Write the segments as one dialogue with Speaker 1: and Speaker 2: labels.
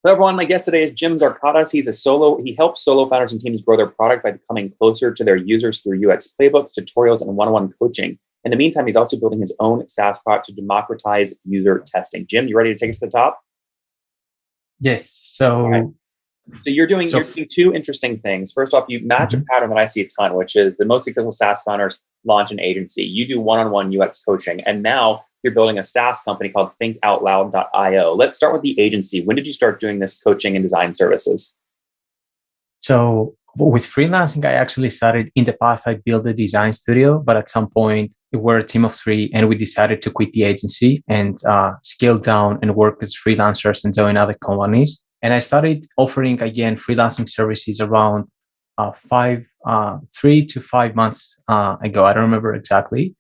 Speaker 1: Hello, everyone. My guest today is Jim Zarkatas. He helps solo founders and teams grow their product by becoming closer to their users through UX playbooks, tutorials, and one-on-one coaching. In the meantime, he's also building his own SaaS product to democratize user testing. Jim, you ready to take us to the top?
Speaker 2: Yes.
Speaker 1: Okay. So you're doing two interesting things. First off, you match a pattern that I see a ton, which is the most successful SaaS founders launch an agency. You do one-on-one UX coaching, and now you're building a SaaS company called ThinkOutLoud.io. Let's start with the agency. When did you start doing this coaching and design services?
Speaker 2: So with freelancing, I actually started in the past. I built a design studio, but at some point we were a team of three, and we decided to quit the agency and scale down and work as freelancers and join other companies. And I started offering again freelancing services around 3 to 5 months ago. I don't remember exactly.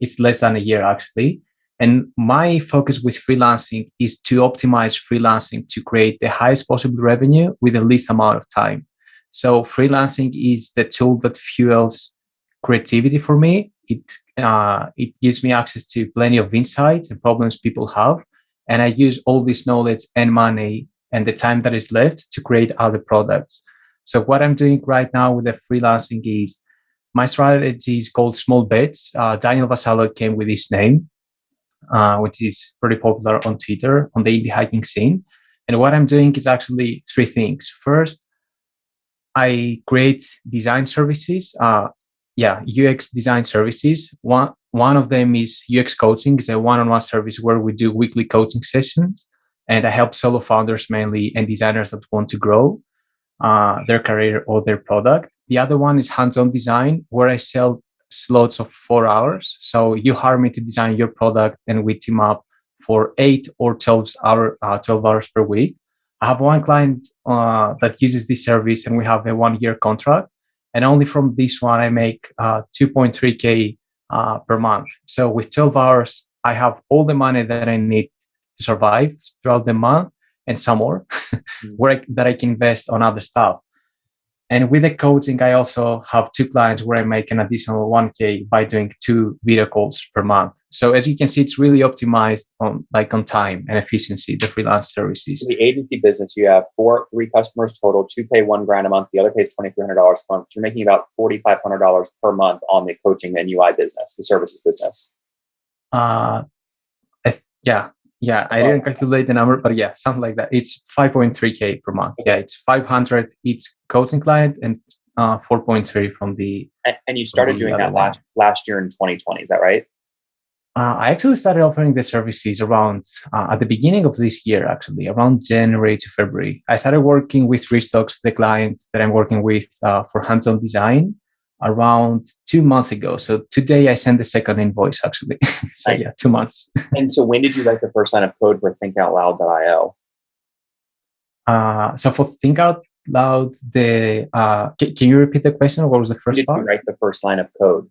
Speaker 2: It's less than a year actually. And my focus with freelancing is to optimize freelancing to create the highest possible revenue with the least amount of time. So freelancing is the tool that fuels creativity for me. It gives me access to plenty of insights and problems people have, and I use all this knowledge and money and the time that is left to create other products. So what I'm doing right now with the freelancing is my strategy is called small bets. Daniel Vassallo came with this name, which is pretty popular on Twitter on the indie hiking scene. And what I'm doing is actually three things. First, I create design services. UX design services. One of them is UX coaching. It's a one-on-one service where we do weekly coaching sessions, and I help solo founders mainly and designers that want to grow their career or their product. The other one is hands-on design, where I sell slots of 4 hours. So you hire me to design your product, and we team up for 12 hours per week. I have one client that uses this service, and we have a 1-year contract. And only from this one, I make 2.3K per month. So with 12 hours, I have all the money that I need to survive throughout the month and some more that I can invest on other stuff. And with the coaching, I also have 2 clients where I make an additional 1K by doing 2 video calls per month. So as you can see, it's really optimized on time and efficiency, the freelance services.
Speaker 1: In the agency business, you have three customers total. 2 pay $1,000 a month. The other pays $2,300 a month. So you're making about $4,500 per month on the coaching and UI business, the services business.
Speaker 2: Yeah, I didn't calculate the number, but yeah, something like that. It's 5.3K per month. Yeah, it's 500 each coaching client and 4.3 from the.
Speaker 1: And you started doing that last year in 2020. Is that right?
Speaker 2: I actually started offering the services around at the beginning of this year, actually, around January to February. I started working with Restocks, the client that I'm working with for hands-on design, around 2 months ago. So today I sent the second invoice, actually. So yeah, 2 months.
Speaker 1: And so when did you write the first line of code for ThinkOutLoud.io?
Speaker 2: So for Think Out Loud, can you repeat the question? What was the first part?
Speaker 1: Did you write the first line of code?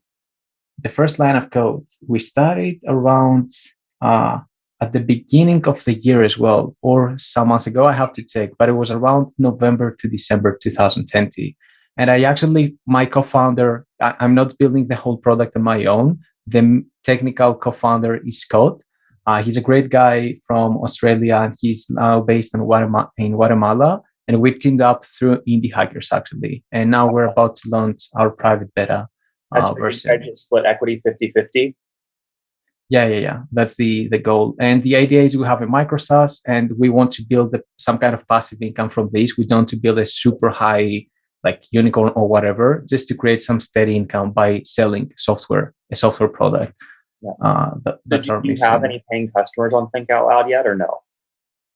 Speaker 2: The first line of code, we started around at the beginning of the year as well, or some months ago, I have to check, but it was around November to December 2020. And my co-founder, I'm not building the whole product on my own. The technical co-founder is Scott. He's a great guy from Australia, and he's now based in Guatemala. And we teamed up through Indie Hackers, actually. And now we're about to launch our private beta version.
Speaker 1: I just split equity 50-50?
Speaker 2: Yeah. That's the goal. And the idea is we have a MicroSaaS, and we want to build some kind of passive income from this. We don't want to build a super high like unicorn or whatever, just to create some steady income by selling a software product.
Speaker 1: Yeah.
Speaker 2: That's our mission.
Speaker 1: Do you have any paying customers on Think Out Loud yet, or no?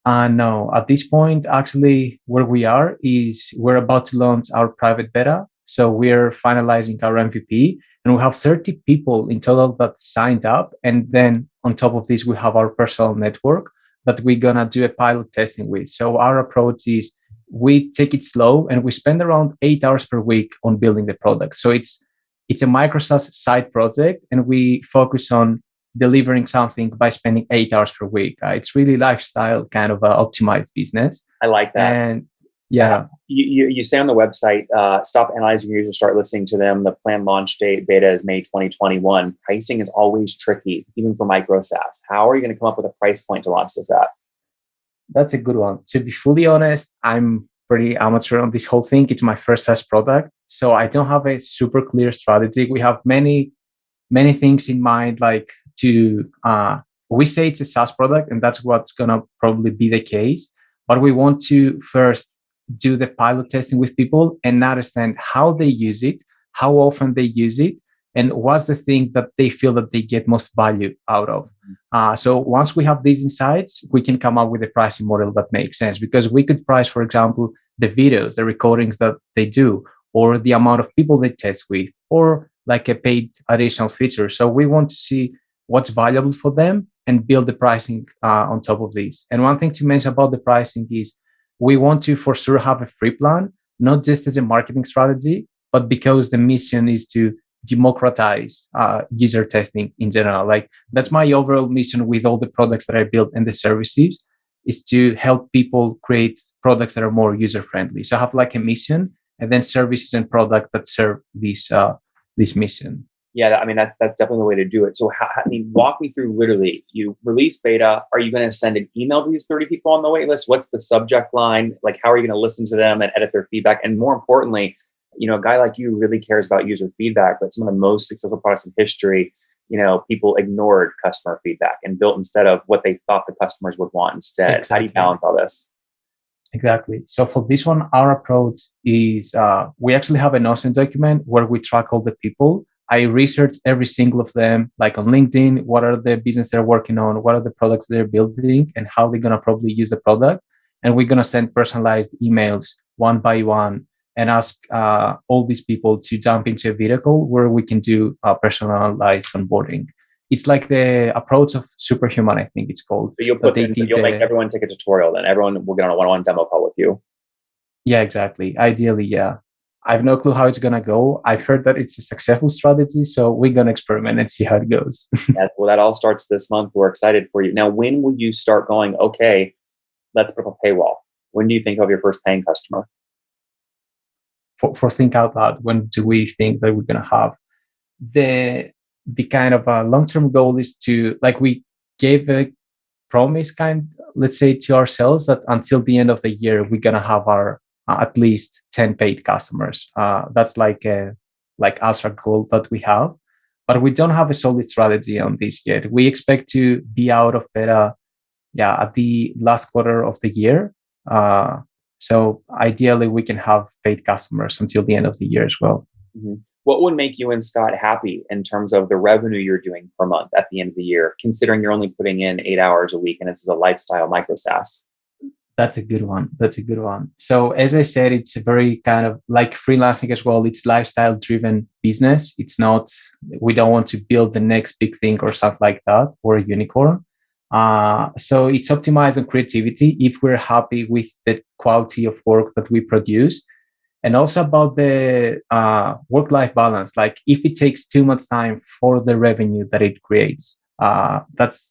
Speaker 2: No. At this point, actually, where we are is we're about to launch our private beta. So we're finalizing our MVP, and we have 30 people in total that signed up. And then on top of this, we have our personal network that we're going to do a pilot testing with. So our approach is we take it slow, and we spend around 8 hours per week on building the product. So it's a MicroSaaS side project, and we focus on delivering something by spending 8 hours per week. It's really lifestyle kind of optimized business.
Speaker 1: I like that.
Speaker 2: And yeah,
Speaker 1: you say on the website, stop analyzing your users, start listening to them. The planned launch date beta is May 2021. Pricing is always tricky, even for MicroSaaS. How are you going to come up with a price point to launch this at?
Speaker 2: That's a good one. To be fully honest, I'm pretty amateur on this whole thing. It's my first SaaS product, so I don't have a super clear strategy. We have many things in mind, like to we say it's a SaaS product, and that's what's gonna probably be the case. But we want to first do the pilot testing with people and understand how they use it, how often they use it, and what's the thing that they feel that they get most value out of. So once we have these insights, we can come up with a pricing model that makes sense, because we could price, for example, the videos, the recordings that they do, or the amount of people they test with, or like a paid additional feature. So we want to see what's valuable for them and build the pricing on top of this. And one thing to mention about the pricing is we want to for sure have a free plan, not just as a marketing strategy, but because the mission is to democratize user testing in general. Like that's my overall mission with all the products that I build and the services, is to help people create products that are more user friendly. So I have like a mission, and then services and product that serve this mission.
Speaker 1: Yeah, I mean that's definitely the way to do it. So, I mean, walk me through. Literally, you release beta. Are you going to send an email to these 30 people on the wait list? What's the subject line? Like, how are you going to listen to them and edit their feedback? And more importantly, a guy like you really cares about user feedback. But some of the most successful products in history, people ignored customer feedback and built instead of what they thought the customers would want instead. Exactly. How do you balance all this?
Speaker 2: Exactly. So for this one, our approach is we actually have a Notion document where we track all the people. I research every single of them, like on LinkedIn, what are the business they're working on, what are the products they're building, and how they're going to probably use the product. And we're going to send personalized emails one by one and ask all these people to jump into a video call where we can do personalized onboarding. It's like the approach of Superhuman, I think it's called.
Speaker 1: So you'll make everyone take a tutorial, then everyone will get on a one-on-one demo call with you.
Speaker 2: Yeah, exactly. Ideally, yeah. I have no clue how it's going to go. I've heard that it's a successful strategy, so we're going to experiment and see how it goes.
Speaker 1: Well, that all starts this month. We're excited for you. Now, when will you start going, okay, let's put up a paywall? When do you think of your first paying customer?
Speaker 2: For think out loud, when do we think that we're going to have the kind of long-term goal is to, like, we gave a promise let's say to ourselves that until the end of the year, we're going to have our at least 10 paid customers. That's like us, our goal that we have, but we don't have a solid strategy on this yet. We expect to be out of beta, at the last quarter of the year. So ideally, we can have paid customers until the end of the year as well.
Speaker 1: Mm-hmm. What would make you and Scott happy in terms of the revenue you're doing per month at the end of the year, considering you're only putting in 8 hours a week and it's a lifestyle MicroSaaS?
Speaker 2: That's a good one. So as I said, it's a very kind of like freelancing as well. It's lifestyle driven business. It's not, we don't want to build the next big thing or something like that, or a unicorn. So it's optimized on creativity if we're happy with the quality of work that we produce. And also about the work-life balance. Like if it takes too much time for the revenue that it creates,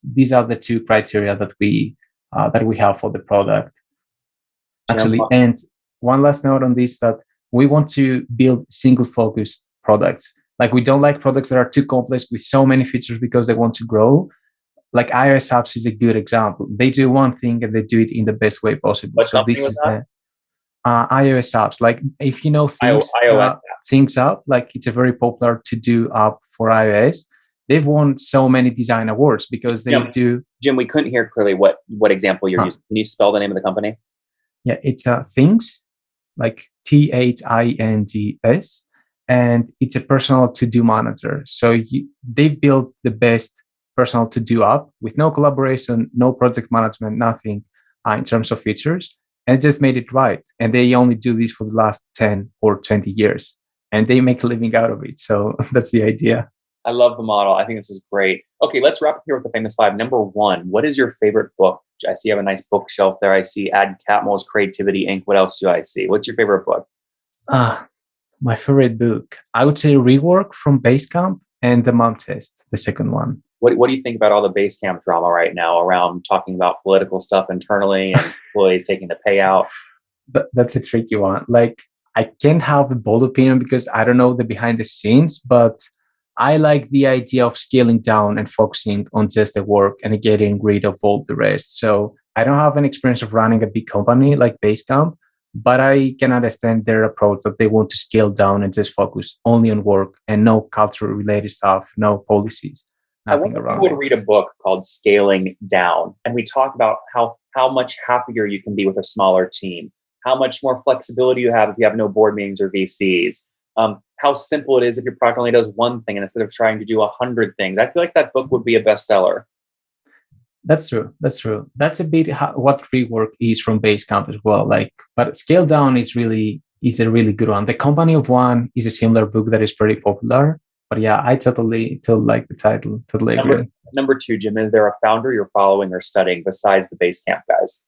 Speaker 2: these are the two criteria that we have for the product. Actually, and one last note on this, that we want to build single-focused products. Like we don't like products that are too complex with so many features because they want to grow. Like iOS apps is a good example. They do one thing and they do it in the best way possible.
Speaker 1: What so this is the
Speaker 2: iOS apps. Like if you know Things Up, like it's a very popular to-do app for iOS. They've won so many design awards because they do.
Speaker 1: Jim, we couldn't hear clearly what example you're using. Can you spell the name of the company?
Speaker 2: Yeah, it's Things, like THINGS, and it's a personal to-do manager. So they've built the best personal to-do app with no collaboration, no project management, nothing in terms of features, and just made it right. And they only do this for the last 10 or 20 years, and they make a living out of it. So that's the idea.
Speaker 1: I love the model. I think this is great. Okay, let's wrap up here with the famous five. Number one, what is your favorite book? I see you have a nice bookshelf there. I see Ad Catmull's Creativity Inc. What else do I see? What's your favorite book?
Speaker 2: My favorite book, I would say Rework from Basecamp and The Mom Test, the second one.
Speaker 1: What do you think about all the Basecamp drama right now around talking about political stuff internally and employees taking the payout?
Speaker 2: That's a tricky one. Like, I can't have a bold opinion because I don't know the behind the scenes, but I like the idea of scaling down and focusing on just the work and getting rid of all the rest. So I don't have an experience of running a big company like Basecamp, but I can understand their approach that they want to scale down and just focus only on work and no culture related stuff, no policies,
Speaker 1: I
Speaker 2: nothing
Speaker 1: wonder if you
Speaker 2: around
Speaker 1: would
Speaker 2: it.
Speaker 1: read a book called Scaling Down, and we talk about how much happier you can be with a smaller team, how much more flexibility you have if you have no board meetings or VCs, how simple it is if your product only does one thing and instead of trying to do 100 things. I feel like that book would be a bestseller.
Speaker 2: That's true. That's true. That's a bit what rework is from Basecamp as well. Like, but Scale Down is a really good one. The Company of One is a similar book that is very popular. But yeah, I totally like the title. Totally agree.
Speaker 1: Number two, Jim, is there a founder you're following or studying besides the Basecamp guys?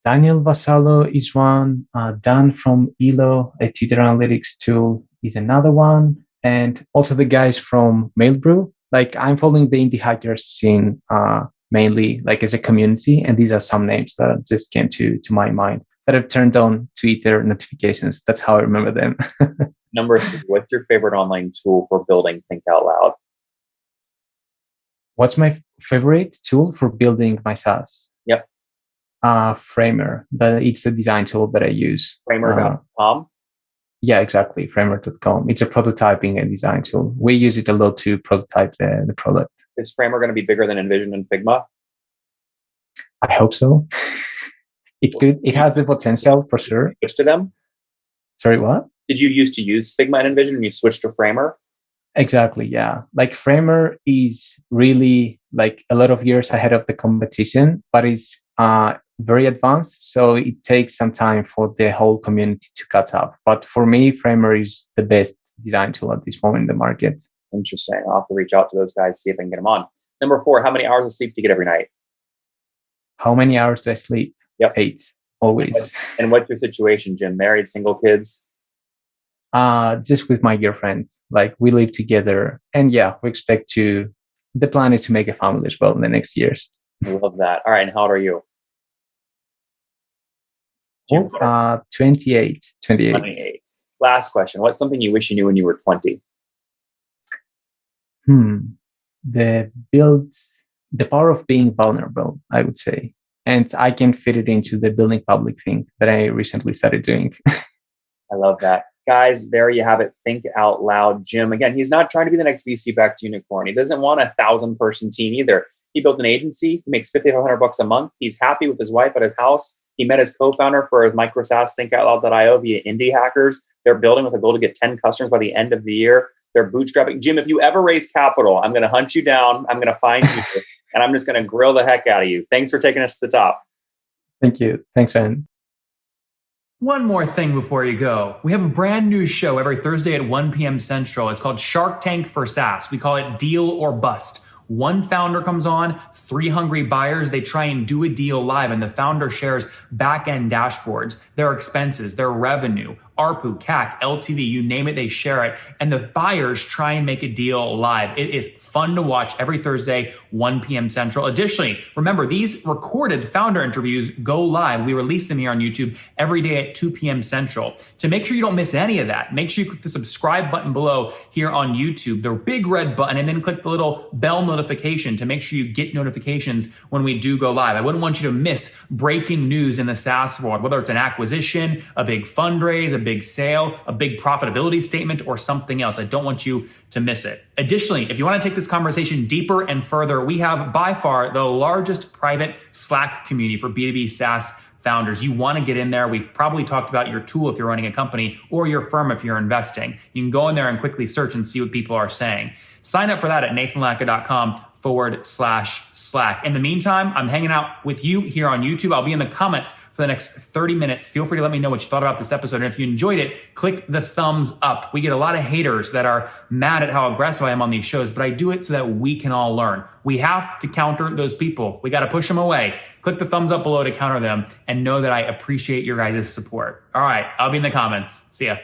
Speaker 2: Daniel Vassallo is one. Dan from Elo, a Twitter analytics tool, is another one. And also the guys from Mailbrew. Like I'm following the indie hackers scene mainly like as a community. And these are some names that just came to my mind that have turned on Twitter notifications. That's how I remember them.
Speaker 1: Number three, what's your favorite online tool for building Think Out Loud?
Speaker 2: What's my favorite tool for building my SaaS?
Speaker 1: Yep.
Speaker 2: Framer. It's the design tool that I use.
Speaker 1: Framer.com?
Speaker 2: Yeah, exactly. Framer.com. It's a prototyping and design tool. We use it a lot to prototype the product.
Speaker 1: Is Framer going to be bigger than InVision and Figma?
Speaker 2: I hope so. It could. It has the potential for sure.
Speaker 1: Switch to them?
Speaker 2: Sorry, what?
Speaker 1: Did you used to use Figma and InVision and you switched to Framer?
Speaker 2: Exactly, yeah. Like Framer is really like a lot of years ahead of the competition, but it's very advanced. So it takes some time for the whole community to catch up. But for me, Framer is the best design tool at this moment in the market.
Speaker 1: Interesting. I'll have to reach out to those guys, see if I can get them on. Number four, how many hours of sleep do you get every night?
Speaker 2: How many hours do I sleep?
Speaker 1: Yep.
Speaker 2: 8, always.
Speaker 1: And what's your situation, Jim? Married, single, kids?
Speaker 2: Just with my girlfriend. Like we live together. And yeah, the plan is to make a family as well in the next years.
Speaker 1: I love that. All right. And how old are you?
Speaker 2: 28.
Speaker 1: 28. Last question. What's something you wish you knew when you were 20?
Speaker 2: The power of being vulnerable, I would say. And I can fit it into the building public thing that I recently started doing.
Speaker 1: I love that. Guys, there you have it. Think out loud. Jim, again, he's not trying to be the next VC-backed unicorn. He doesn't want a 1,000-person team either. He built an agency. He makes $5,500 a month. He's happy with his wife at his house. He met his co-founder for his MicroSaaS ThinkOutLoud.io via indie hackers. They're building with a goal to get 10 customers by the end of the year. They're bootstrapping. Jim, if you ever raise capital, I'm going to hunt you down. I'm going to find you. And I'm just going to grill the heck out of you. Thanks for taking us to the top.
Speaker 2: Thank you. Thanks, man.
Speaker 3: One more thing before you go. We have a brand new show every Thursday at 1 p.m. Central. It's called Shark Tank for SaaS. We call it Deal or Bust. One founder comes on, 3 hungry buyers, they try and do a deal live, and the founder shares back-end dashboards, their expenses, their revenue, ARPU, CAC, LTV, you name it, they share it. And the buyers try and make a deal live. It is fun to watch every Thursday, 1 p.m. Central. Additionally, remember, these recorded founder interviews go live. We release them here on YouTube every day at 2 p.m. Central. To make sure you don't miss any of that, make sure you click the subscribe button below here on YouTube, the big red button, and then click the little bell notification to make sure you get notifications when we do go live. I wouldn't want you to miss breaking news in the SaaS world, whether it's an acquisition, a big fundraise, a big sale, a big profitability statement, or something else. I don't want you to miss it. Additionally, if you want to take this conversation deeper and further, we have by far the largest private Slack community for B2B SaaS founders. You want to get in there. We've probably talked about your tool if you're running a company or your firm if you're investing. You can go in there and quickly search and see what people are saying. Sign up for that at nathanlatka.com/Slack. In the meantime, I'm hanging out with you here on YouTube. I'll be in the comments for the next 30 minutes. Feel free to let me know what you thought about this episode. And if you enjoyed it, click the thumbs up. We get a lot of haters that are mad at how aggressive I am on these shows, but I do it so that we can all learn. We have to counter those people. We got to push them away. Click the thumbs up below to counter them and know that I appreciate your guys' support. All right, I'll be in the comments. See ya.